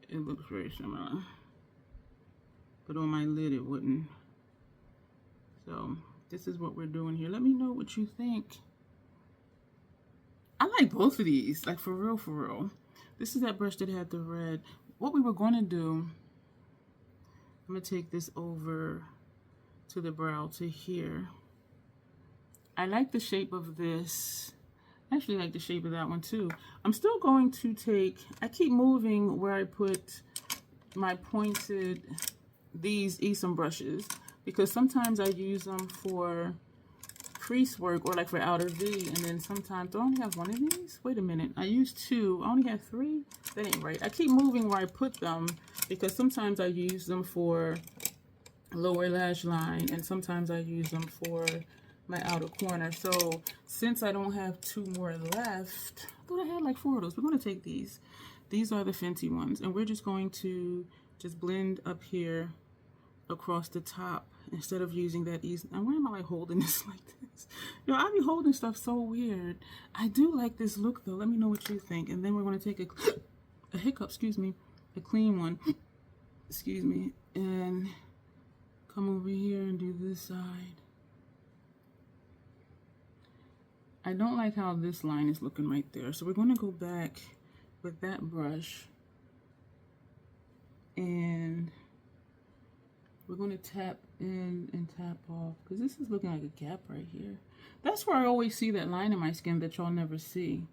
it looks very similar. But on my lid it wouldn't. So this is what we're doing here. Let me know what you think. I like both of these, like for real, for real. This is that brush that had the red. What we were going to do, I'm going to take this over to the brow to here. I like the shape of this. I actually like the shape of that one too. I'm still going to take, I keep moving where I put my pointed, these Esom brushes, because sometimes I use them for crease work or like for outer V, and then sometimes, do I only have one of these? Wait a minute, I used two, I only have three? That ain't right. I keep moving where I put them because sometimes I use them for lower lash line and sometimes I use them for my outer corner. So since I don't have two more left, I thought I had like 4 of those. We're going to take these. These are the Fenty ones, and we're just going to just blend up here across the top instead of using that easy. Now why am I like holding this like this? Yo, I be holding stuff so weird. I do like this look though. Let me know what you think. And then we're going to take a hiccup, excuse me, a clean one, excuse me, and come over here and do this side. I don't like how this line is looking right there. So we're going to go back with that brush And we're going to tap in and tap off, because this is looking like a gap right here. That's where I always see that line in my skin that y'all never see.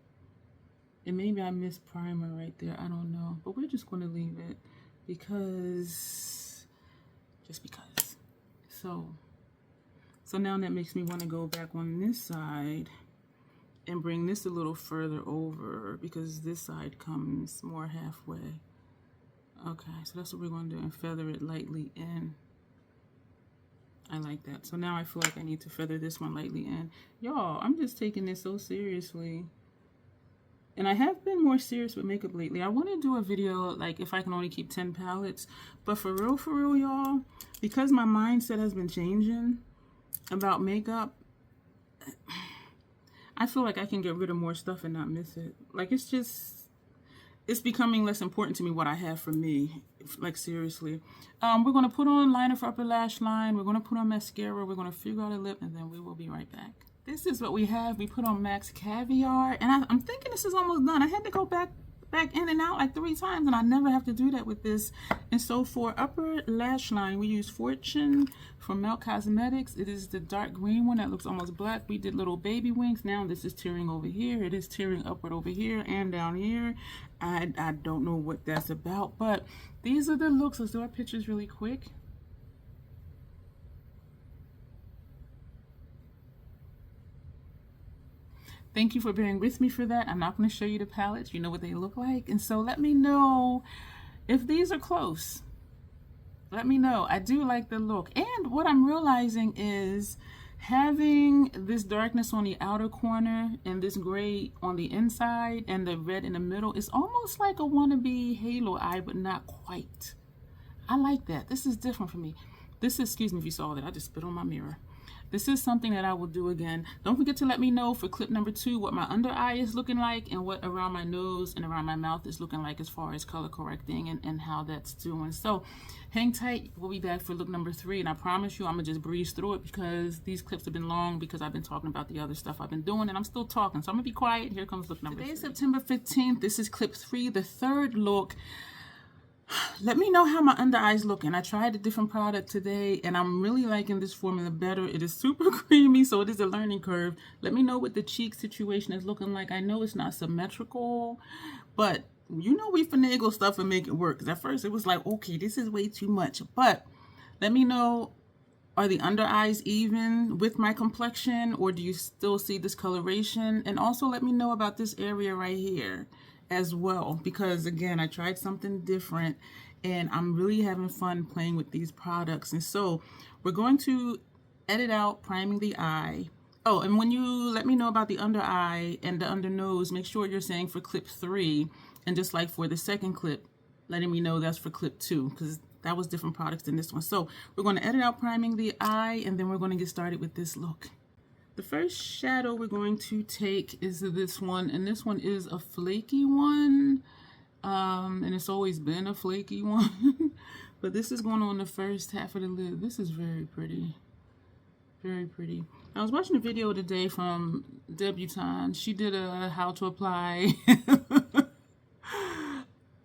And maybe I missed primer right there. I don't know. But we're just going to leave it because, just because. So now that makes me want to go back on this side and bring this a little further over, because this side comes more halfway. Okay, so that's what we're going to do, and feather it lightly in. I like that. So now I feel like I need to feather this one lightly in. Y'all, I'm just taking this so seriously. And I have been more serious with makeup lately. I want to do a video, like, if I can only keep 10 palettes. But for real, y'all, because my mindset has been changing about makeup, I feel like I can get rid of more stuff and not miss it. Like, it's becoming less important to me what I have for me. Like, seriously. We're going to put on liner for upper lash line. We're going to put on mascara. We're going to figure out a lip, and then we will be right back. This is what we have. We put on Max Caviar, and I'm thinking this is almost done. I had to go back in and out like 3 times, and I never have to do that with this. And so for upper lash line, we use Fortune from Melt Cosmetics. It is the dark green one that looks almost black. We did little baby wings. Now this is tearing over here. It is tearing upward over here and down here. I don't know what that's about, but these are the looks. Let's do our pictures really quick. Thank you for bearing with me for that. I'm not going to show you the palettes. You know what they look like. And so let me know if these are close. Let me know. I do like the look. And what I'm realizing is having this darkness on the outer corner and this gray on the inside and the red in the middle is almost like a wannabe halo eye, but not quite. I like that. This is different for me. This is, excuse me if you saw that. I just spit on my mirror. This is something that I will do again. Don't forget to let me know for clip number 2 what my under eye is looking like and what around my nose and around my mouth is looking like as far as color correcting and how that's doing. So hang tight. We'll be back for look number 3, and I promise you I'm gonna just breeze through it because these clips have been long because I've been talking about the other stuff I've been doing, and I'm still talking. So I'm gonna be quiet. Here comes look number 3. Today is September 15th. This is clip 3, the third look. Let me know how my under eyes looking. I tried a different product today, and I'm really liking this formula better. It is super creamy, so it is a learning curve. Let me know what the cheek situation is looking like. I know it's not symmetrical, but you know we finagle stuff and make it work. Because at first it was like, okay, this is way too much. But let me know, are the under eyes even with my complexion, or do you still see discoloration? And also let me know about this area right here as well, because again, I tried something different and I'm really having fun playing with these products. And so we're going to edit out priming the eye. Oh, and when you let me know about the under eye and the under nose, make sure you're saying for clip 3, and just like for the second clip, letting me know that's for clip 2, because that was different products than this one. So we're going to edit out priming the eye, and then we're going to get started with this look. The first shadow we're going to take is this one, and this one is a flaky one, and it's always been a flaky one, but this is going on the first half of the lid. This is very pretty, very pretty. I was watching a video today from Debutante. She did a how to apply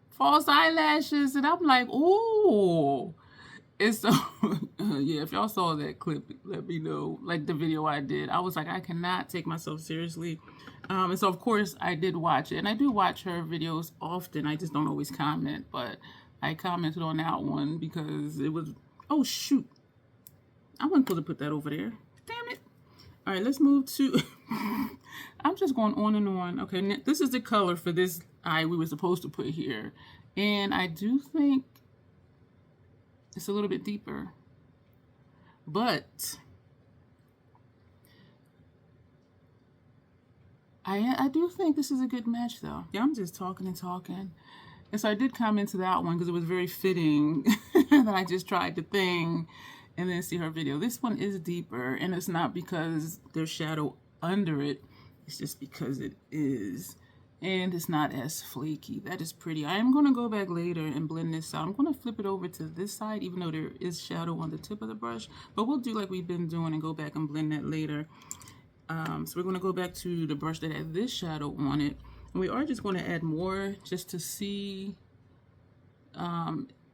false eyelashes, and I'm like, ooh. And so, yeah, if y'all saw that clip, let me know, like the video I did. I was like, I cannot take myself seriously. And so, of course, I did watch it. And I do watch her videos often. I just don't always comment. But I commented on that one because it was, oh, shoot. I wasn't supposed to put that over there. Damn it. All right, let's move to, I'm just going on and on. Okay, this is the color for this eye we were supposed to put here. And I do think it's a little bit deeper, but I do think this is a good match though. Yeah, I'm just talking and talking. And so I did comment to that one because it was very fitting that I just tried the thing and then see her video. This one is deeper, and it's not because there's shadow under it. It's just because it is. And it's not as flaky. That is pretty. I am going to go back later and blend this out. I'm going to flip it over to this side, even though there is shadow on the tip of the brush. But we'll do like we've been doing and go back and blend that later. So we're going to go back to the brush that had this shadow on it. And we are just going to add more just to see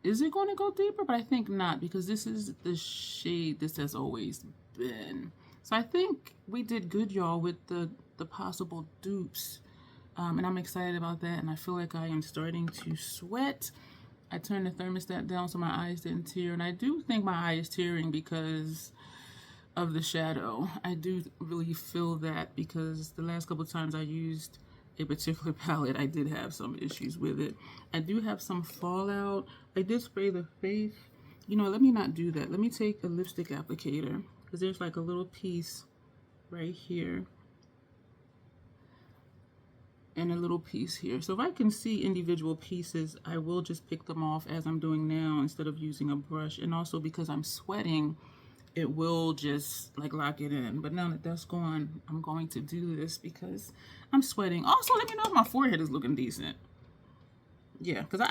Is it going to go deeper? But I think not, because this is the shade this has always been. So I think we did good, y'all, with the possible dupes. And I'm excited about that. And I feel like I am starting to sweat. I turned the thermostat down so my eyes didn't tear. And I do think my eye is tearing because of the shadow. I do really feel that, because the last couple of times I used a particular palette, I did have some issues with it. I do have some fallout. I did spray the face. You know, let me not do that. Let me take a lipstick applicator, because there's like a little piece right here and a little piece here. So if I can see individual pieces, I will just pick them off as I'm doing now instead of using a brush. And also because I'm sweating, it will just like lock it in. But now that that's gone, I'm going to do this because I'm sweating. Also, let me know if my forehead is looking decent. Yeah, because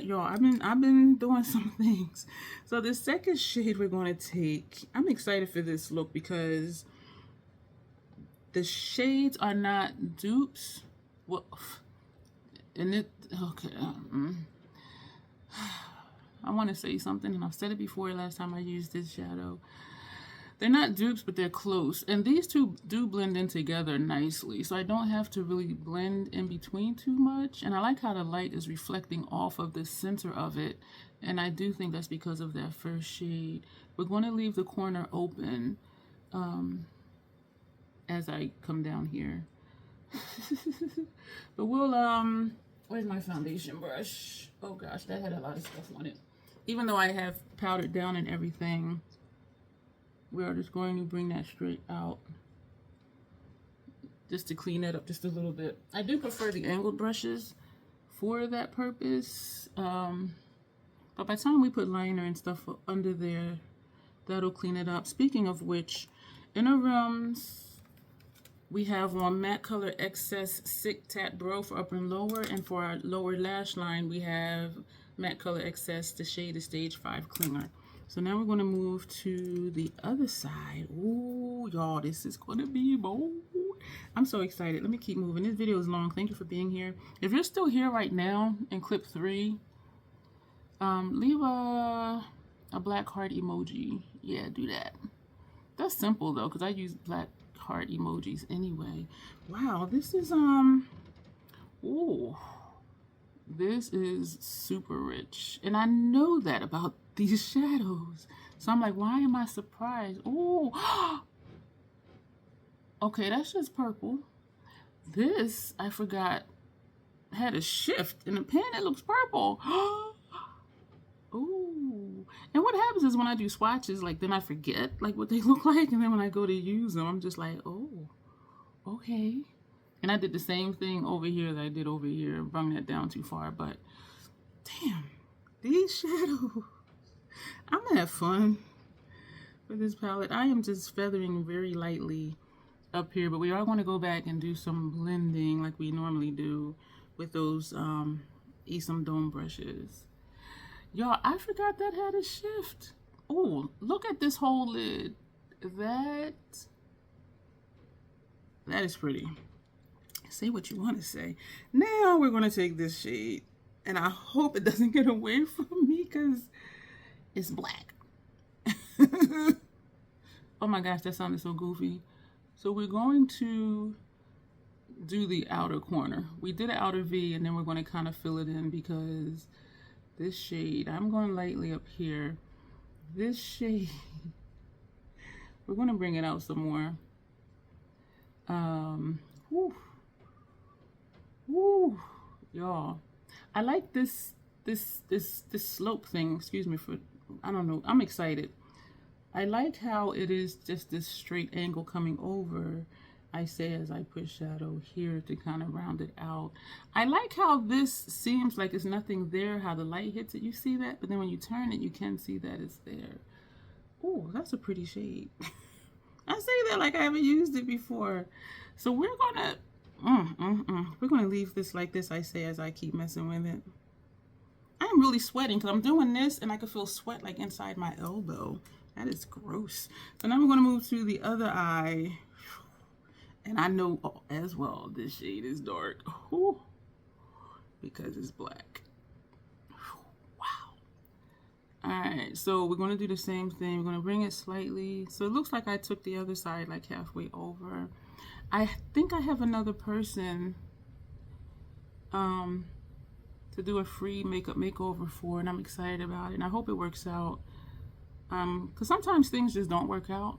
y'all, I've been doing some things. So the second shade we're going to take, I'm excited for this look because the shades are not dupes. Well, and it, okay. I want to say something, and I've said it before last time I used this shadow. They're not dupes, but they're close. And these two do blend in together nicely, so I don't have to really blend in between too much. And I like how the light is reflecting off of the center of it. And I do think that's because of that first shade. We're going to leave the corner open as I come down here. But we'll, where's my foundation brush? Oh gosh, that had a lot of stuff on it. Even though I have powdered down and everything, we are just going to bring that straight out just to clean it up just a little bit. I do prefer the angled brushes for that purpose. But by the time we put liner and stuff under there, that'll clean it up. Speaking of which, in our rooms, we have on Matte Color Excess Sick Tat Bro for upper and lower, and for our lower lash line, we have Matte Color Excess, the shade is Stage 5 Clinger. So now we're going to move to the other side. Ooh, y'all, this is going to be bold. I'm so excited. Let me keep moving. This video is long. Thank you for being here. If you're still here right now in clip 3, leave a black heart emoji. Yeah, do that. That's simple though, because I use black heart emojis anyway. Wow, this is ooh, this is super rich, and I know that about these shadows, so I'm like, why am I surprised? Ooh, okay, that's just purple. This, I forgot, had a shift in the pen. It looks purple. Ooh, and what happens is when I do swatches, like, then I forget like what they look like, and then when I go to use them, I'm just like, oh, okay. And I did the same thing over here that I did over here, brung that down too far, but damn, these shadows. I'm gonna have fun with this palette. I am just feathering very lightly up here, but we are going to go back and do some blending like we normally do with those Esom Dome brushes. Y'all, I forgot that had a shift. Oh, look at this whole lid. That is pretty. Say what you want to say. Now we're going to take this shade, and I hope it doesn't get away from me because it's black. Oh my gosh, that sounded so goofy. So we're going to do the outer corner. We did an outer V, and then we're going to kind of fill it in because this shade, I'm going lightly up here. This shade, we're going to bring it out some more. Woo, woo, y'all. I like this slope thing. Excuse me for, I don't know. I'm excited. I like how it is just this straight angle coming over. I say as I put shadow here to kind of round it out. I like how this seems like it's nothing there, how the light hits it. You see that? But then when you turn it, you can see that it's there. Oh, that's a pretty shade. I say that like I haven't used it before. So we're gonna leave this like this, I say, as I keep messing with it. I'm really sweating because I'm doing this and I can feel sweat like inside my elbow. That is gross. So now we're gonna move to the other eye. And I know as well this shade is dark. Ooh, because it's black. Wow. right, so we're going to do the same thing. We're going to bring it slightly. So it looks like I took the other side like halfway over. I think I have another person to do a free makeup makeover for, and I'm excited about it. And I hope it works out. Because sometimes things just don't work out,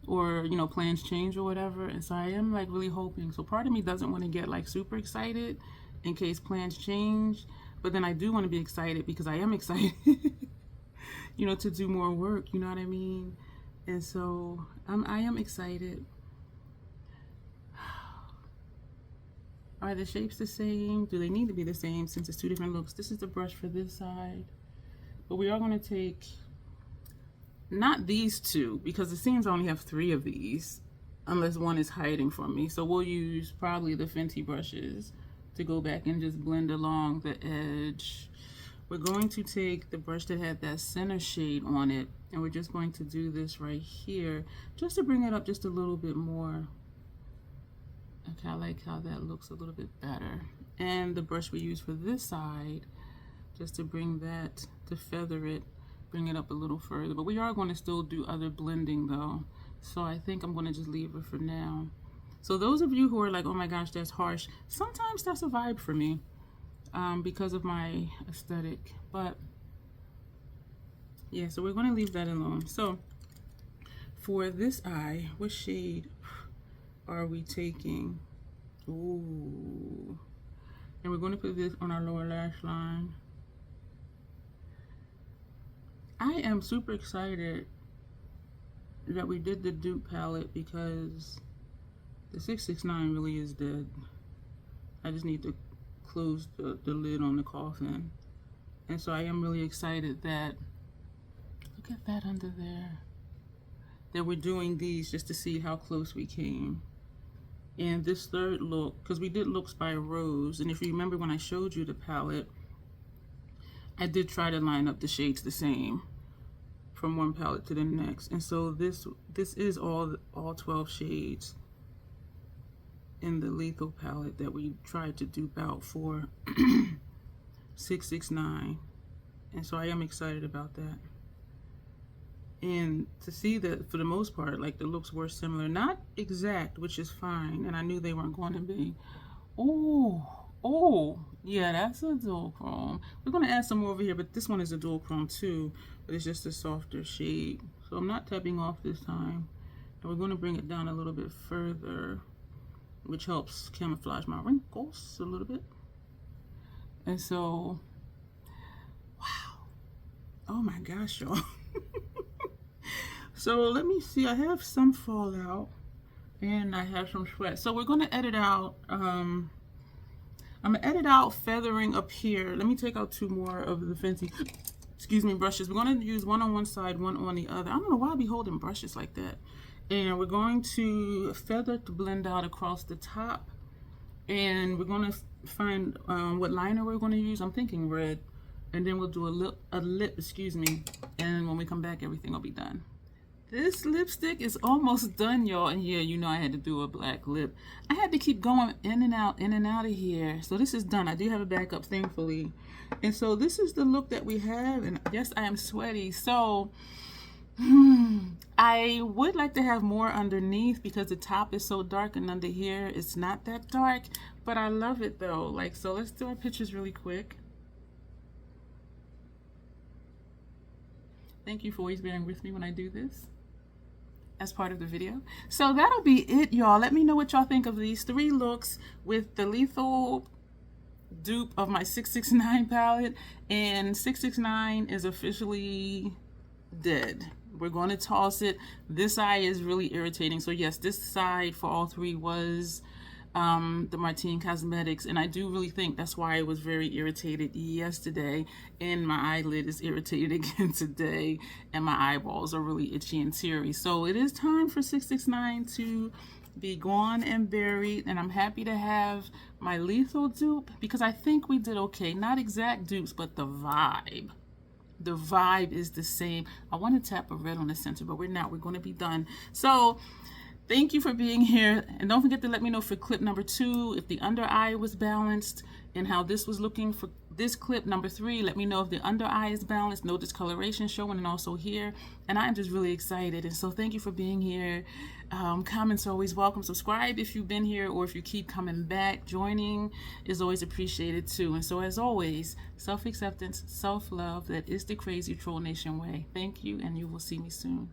or, you know, plans change or whatever. And so I am like really hoping. So part of me doesn't want to get like super excited in case plans change. But then I do want to be excited because I am excited, you know, to do more work, you know what I mean? And so I am excited. Are the shapes the same? Do they need to be the same since it's two different looks? This is the brush for this side. But we are going to take, not these two, because it seems I only have 3 of these, unless one is hiding from me. So we'll use probably the Fenty brushes to go back and just blend along the edge. We're going to take the brush that had that center shade on it, and we're just going to do this right here, just to bring it up just a little bit more. Okay, I like how that looks a little bit better. And the brush we use for this side, just to bring that, to feather it, bring it up a little further. But we are going to still do other blending though. So I think I'm going to just leave it for now. So those of you who are like, oh my gosh, that's harsh, sometimes that's a vibe for me because of my aesthetic. But yeah, so we're going to leave that alone. So for this eye, what shade are we taking? Ooh. And we're going to put this on our lower lash line. I am super excited that we did the dupe palette because the 669 really is dead. I just need to close the lid on the coffin. And so I am really excited that, look at that under there, that we're doing these just to see how close we came. And this third look, because we did looks by Rose, and if you remember when I showed you the palette, I did try to line up the shades the same from one palette to the next. And so this is all 12 shades in the Lethal palette that we tried to dupe out for 669. And so I am excited about that. And to see that for the most part, like the looks were similar, not exact, which is fine. And I knew they weren't going to be. Oh, yeah, that's a dual chrome. We're going to add some more over here, but this one is a dual chrome too, but it's just a softer shade. So I'm not tapping off this time. And we're going to bring it down a little bit further, which helps camouflage my wrinkles a little bit. And so, wow. Oh my gosh, y'all. So let me see, I have some fallout and I have some sweat. So we're going to edit out, I'm going to edit out feathering up here. Let me take out 2 more of the Fenty, excuse me, brushes. We're going to use one on one side, one on the other. I don't know why I be holding brushes like that. And we're going to feather to blend out across the top. And we're going to find what liner we're going to use. I'm thinking red. And then we'll do a lip, excuse me. And when we come back, everything will be done. This lipstick is almost done, y'all. And yeah, you know I had to do a black lip. I had to keep going in and out of here. So this is done. I do have a backup, thankfully. And so this is the look that we have. And yes, I am sweaty. So I would like to have more underneath because the top is so dark and under here it's not that dark. But I love it though. Like, so let's do our pictures really quick. Thank you for always bearing with me when I do this as part of the video. So that'll be it, y'all. Let me know what y'all think of these 3 looks with the Lethal dupe of my 669 palette. And 669 is officially dead. We're going to toss it. This eye is really irritating. So yes, this side for all 3 was the Martine Cosmetics, and I do really think that's why I was very irritated yesterday, and my eyelid is irritated again today, and my eyeballs are really itchy and teary. So it is time for 669 to be gone and buried, and I'm happy to have my Lethal dupe because I think we did okay. Not exact dupes, but the vibe. The vibe is the same. I want to tap a red on the center, but we're not. We're going to be done. So thank you for being here, and don't forget to let me know for clip number 2 if the under eye was balanced and how this was looking for this clip number 3, let me know if the under eye is balanced, no discoloration showing, and also here. And I'm just really excited. And so thank you for being here. Comments are always welcome. Subscribe if you've been here, or if you keep coming back. Joining is always appreciated too. And so as always, self-acceptance, self-love, that is the Crazy Troll Nation way. Thank you, and you will see me soon.